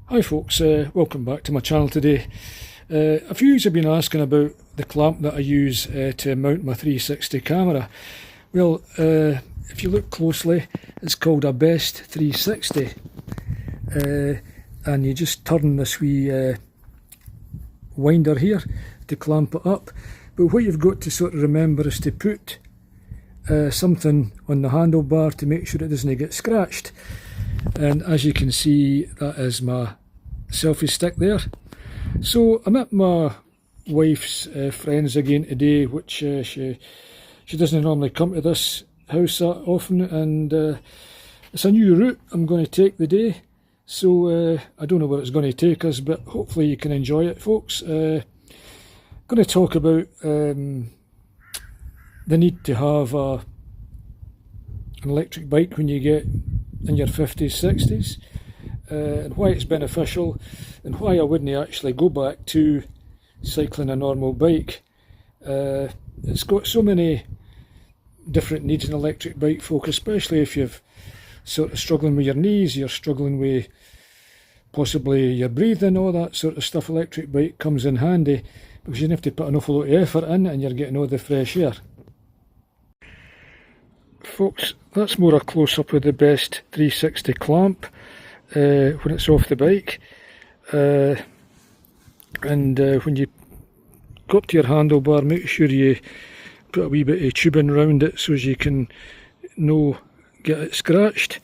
Hi folks, welcome back to my channel today. A few of you have been asking about the clamp that I use to mount my 360 camera. Well, if you look closely, it's called a Best 360, and you just turn this wee winder here to clamp it up. But what you've got to sort of remember is to put something on the handlebar to make sure it doesn't get scratched. And as you can see, that is my selfie stick there. So I'm at my wife's friends again today, which she doesn't normally come to this house that often, and it's a new route I'm going to take the day. So I don't know where it's going to take us, but hopefully you can enjoy it, folks. Going to talk about the need to have an electric bike when you get in your 50s, 60s, and why it's beneficial, and why I wouldn't actually go back to cycling a normal bike. It's got so many different needs, an electric bike, folk, especially if you've sort of struggling with your knees, you're struggling with possibly your breathing, all that sort of stuff. Electric bike comes in handy because you don't have to put an awful lot of effort in and you're getting all the fresh air. Folks, that's more a close-up of the Best 360 clamp when it's off the bike, and when you go up to your handlebar, make sure you put a wee bit of tubing around it so as you can no get it scratched,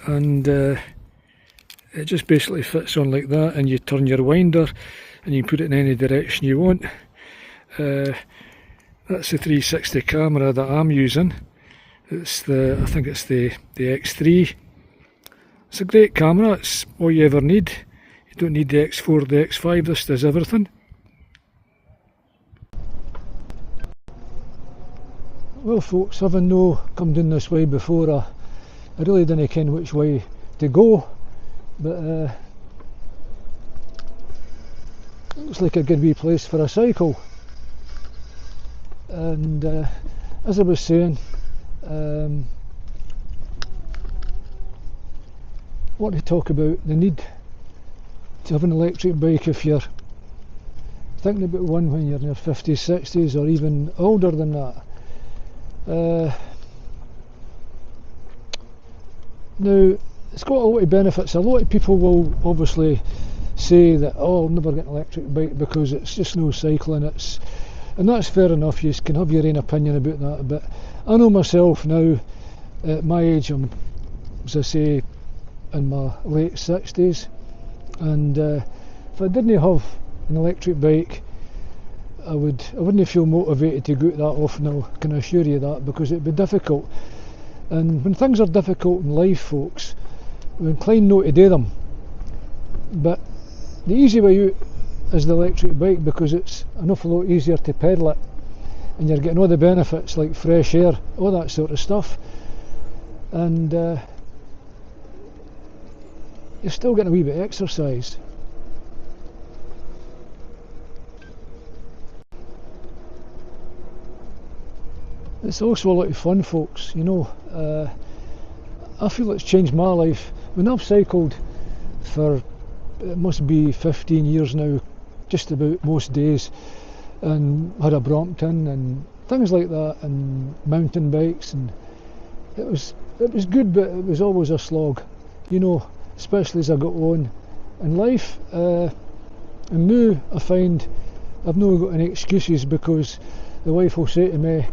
and it just basically fits on like that, and you turn your winder and you can put it in any direction you want. That's the 360 camera that I'm using. It's I think it's the X3. It's a great camera, it's all you ever need. You don't need the X4, the X5, this does everything. Well folks, having no come down this way before, I really didn't ken which way to go, but looks like a good wee place for a cycle. And as I was saying, I want to talk about the need to have an electric bike if you're thinking about one when you're in your 50s, 60s, or even older than that. Now, it's got a lot of benefits. A lot of people will obviously say that, oh, I'll never get an electric bike because it's just no cycling. And that's fair enough, you can have your own opinion about that, but I know myself now, at my age, I'm, as I say, in my late 60s, and if I didn't have an electric bike, I wouldn't feel motivated to go out that often, I can assure you that, because it'd be difficult. And when things are difficult in life, folks, we're inclined not to do them. But the easy way out is the electric bike, because it's an awful lot easier to pedal it, and you're getting all the benefits like fresh air, all that sort of stuff, and you're still getting a wee bit of exercise. It's also a lot of fun, folks, you know. I feel it's changed my life. When I've cycled for, it must be 15 years now, just about most days, and had a Brompton and things like that, and mountain bikes, and it was good, but it was always a slog, you know, especially as I got on in life. And now I find I've not got any excuses, because the wife will say to me,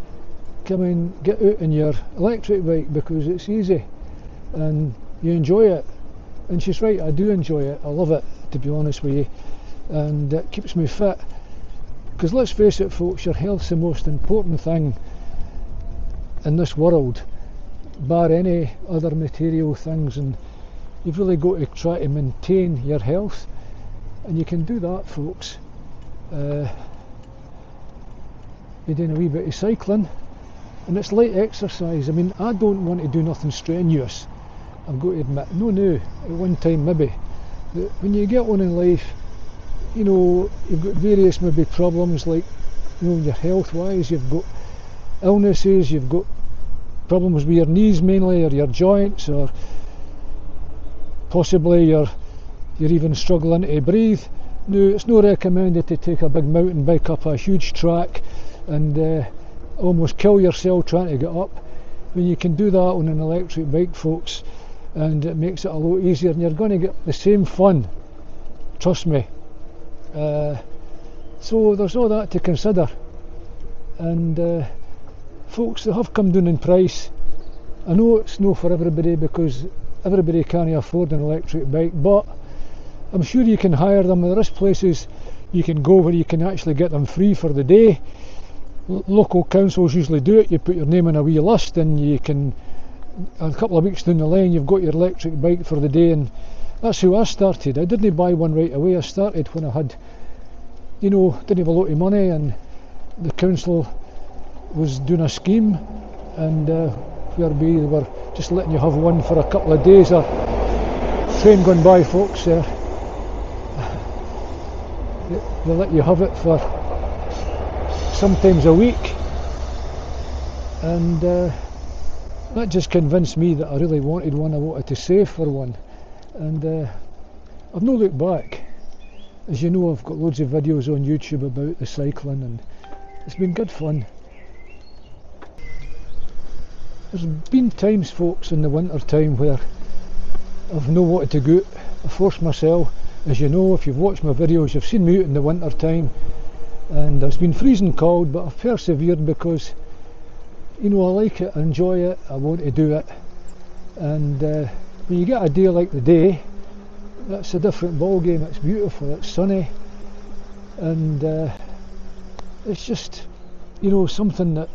come in, get out in your electric bike, because it's easy and you enjoy it. And she's right, I do enjoy it, I love it, to be honest with you, and it keeps me fit. Because let's face it, folks, your health's the most important thing in this world, bar any other material things, and you've really got to try to maintain your health, and you can do that, folks, by doing a wee bit of cycling. And it's light exercise. I mean, I don't want to do nothing strenuous, I've got to admit. No, at one time maybe. But when you get on in life, you know, you've got various maybe problems, like, you know, your health wise, you've got illnesses, you've got problems with your knees mainly, or your joints, or possibly you're you're even struggling to breathe. Now, it's not recommended to take a big mountain bike up a huge track and almost kill yourself trying to get up. When you can do that on an electric bike, folks, and it makes it a lot easier, and you're going to get the same fun, trust me. So there's all that to consider, and folks, they have come down in price. I know it's not for everybody because everybody can't afford an electric bike, but I'm sure you can hire them. There is places you can go where you can actually get them free for the day. Local councils usually do it. You put your name on a wee list and you can, a couple of weeks down the line, you've got your electric bike for the day. And that's how I started. I didn't buy one right away. I started when I had, didn't have a lot of money, and the council was doing a scheme, and whereby they were just letting you have one for a couple of days. A train going by, folks, they let you have it for sometimes a week, and that just convinced me that I really wanted one. I wanted to save for one, and I've no looked back. As you know, I've got loads of videos on YouTube about the cycling, and it's been good fun. There's been times, folks, in the winter time where I've no wanted to go out. I forced myself. As you know, if you've watched my videos, you've seen me out in the winter time, and it's been freezing cold, but I've persevered because I like it, I enjoy it, I want to do it. And when you get a day like the day, that's a different ball game. It's beautiful, it's sunny, and it's just something that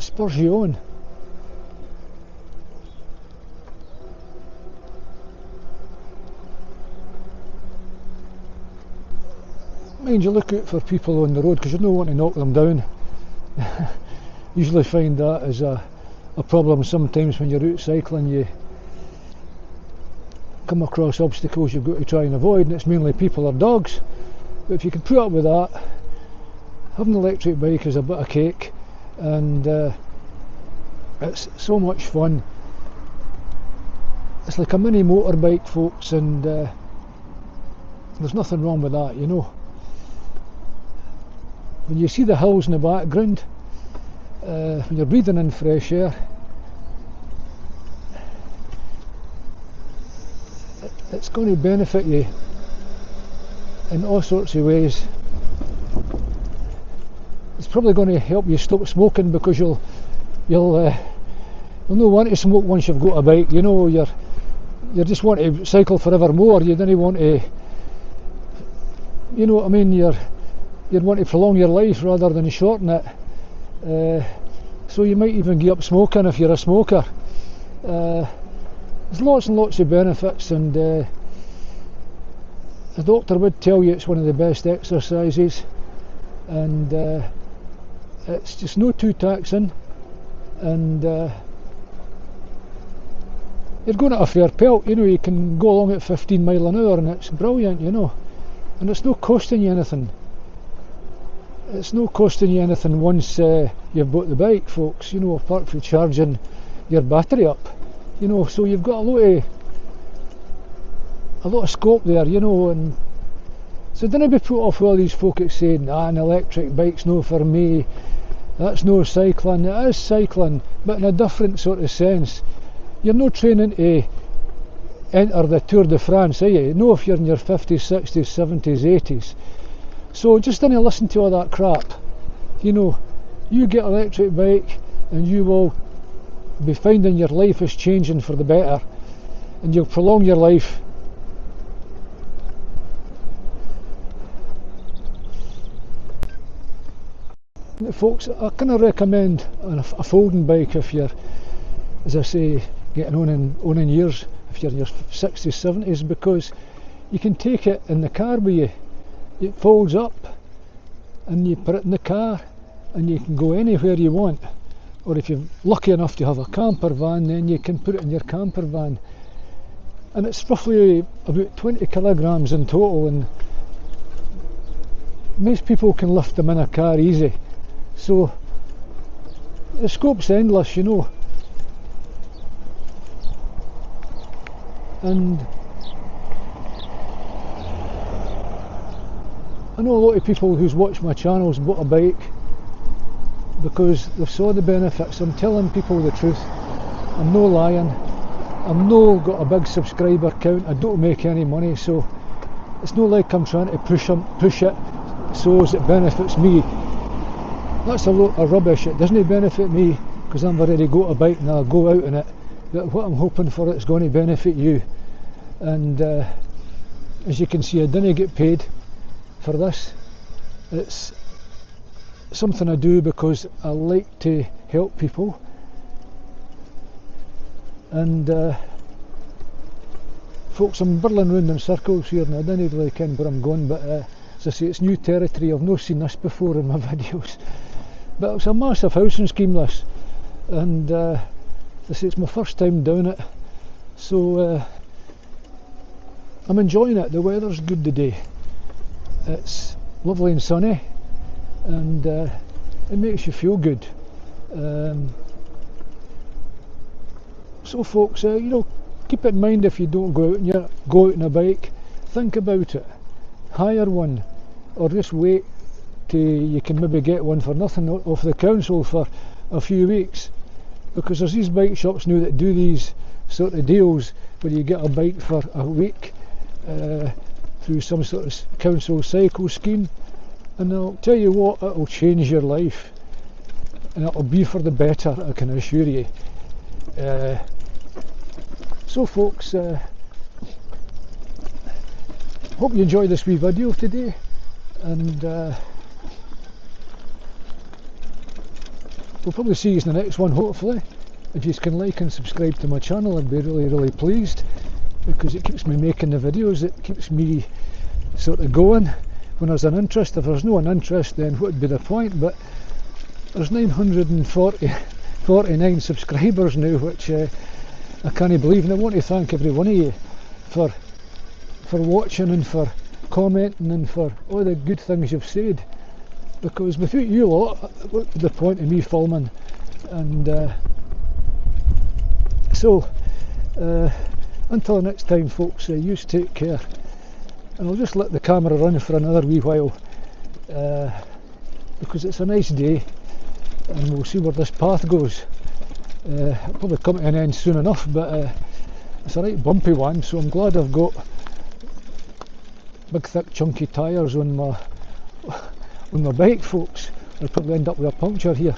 spurs you on. Mind you, look out for people on the road, because you don't want to knock them down. Usually find that as a problem sometimes when you're out cycling. You come across obstacles you've got to try and avoid, and it's mainly people or dogs. But if you can put up with that, having an electric bike is a bit of cake, and it's so much fun. It's like a mini motorbike, folks, and there's nothing wrong with that, When you see the hills in the background, when you're breathing in fresh air, it's going to benefit you in all sorts of ways. It's probably going to help you stop smoking, because you'll not want to smoke once you've got a bike. You just want to cycle forevermore. You don't want to, you know what I mean. You'd want to prolong your life rather than shorten it. So you might even give up smoking if you're a smoker. There's lots and lots of benefits, and the doctor would tell you it's one of the best exercises, and it's just not too taxing, and you're going at a fair pelt. You can go along at 15 mile an hour, and it's brilliant, and it's not costing you anything. It's not costing you anything once you've bought the bike, folks, apart from charging your battery up, so you've got a lot of scope there, and so don't be put off with all these folk saying, an electric bike's no for me, that's no cycling. It is cycling, but in a different sort of sense. You're not training to enter the Tour de France, are you? No, if you're in your 50s, 60s, 70s, 80s. So just don't listen to all that crap. You get an electric bike and you will be finding your life is changing for the better, and you'll prolong your life. Folks, I kind of recommend a folding bike if you're, as I say, getting on in years, if you're in your 60s, 70s, because you can take it in the car with you. It folds up and you put it in the car and you can go anywhere you want. Or if you're lucky enough to have a camper van, then you can put it in your camper van. And it's roughly about 20 kilograms in total, and most people can lift them in a car easy. So the scope's endless, And I know a lot of people who's watched my channels bought a bike because they've saw the benefits. I'm telling people the truth. I'm no lying. I'm no got a big subscriber count. I don't make any money, so it's not like I'm trying to push it so as it benefits me. That's a lot of rubbish. It doesn't benefit me because I've already got a bike and I'll go out in it. But what I'm hoping for, it's going to benefit you. And as you can see, I didn't get paid for this. It's something I do because I like to help people. And folks, I'm burling round in circles here and I don't really ken where I'm going, but as I say, it's new territory. I've not seen this before in my videos. But it's a massive housing scheme, this, and as I say, it's my first time doing it, so I'm enjoying it. The weather's good today. It's lovely and sunny, and it makes you feel good. So folks, you know, keep it in mind if you don't go out and go out on a bike, think about it. Hire one, or just wait till you can maybe get one for nothing off the council for a few weeks, because there's these bike shops now that do these sort of deals where you get a bike for a week through some sort of council cycle scheme, and I'll tell you what, it'll change your life, and it'll be for the better, I can assure you. So folks, hope you enjoyed this wee video today, and we'll probably see you in the next one, hopefully. If you can like and subscribe to my channel, I'd be really pleased, because it keeps me making the videos, it keeps me sort of going when there's an interest. If there's no an interest, then what would be the point? But there's 949 subscribers now, which I can't believe, and I want to thank every one of you for watching and for commenting and for all the good things you've said, because without you lot, what would the point of me filming? And so until next time folks, you take care, and I'll just let the camera run for another wee while, because it's a nice day and we'll see where this path goes. It'll probably come to an end soon enough, but it's a right bumpy one, so I'm glad I've got big thick chunky tyres on my bike folks. I'll probably end up with a puncture here.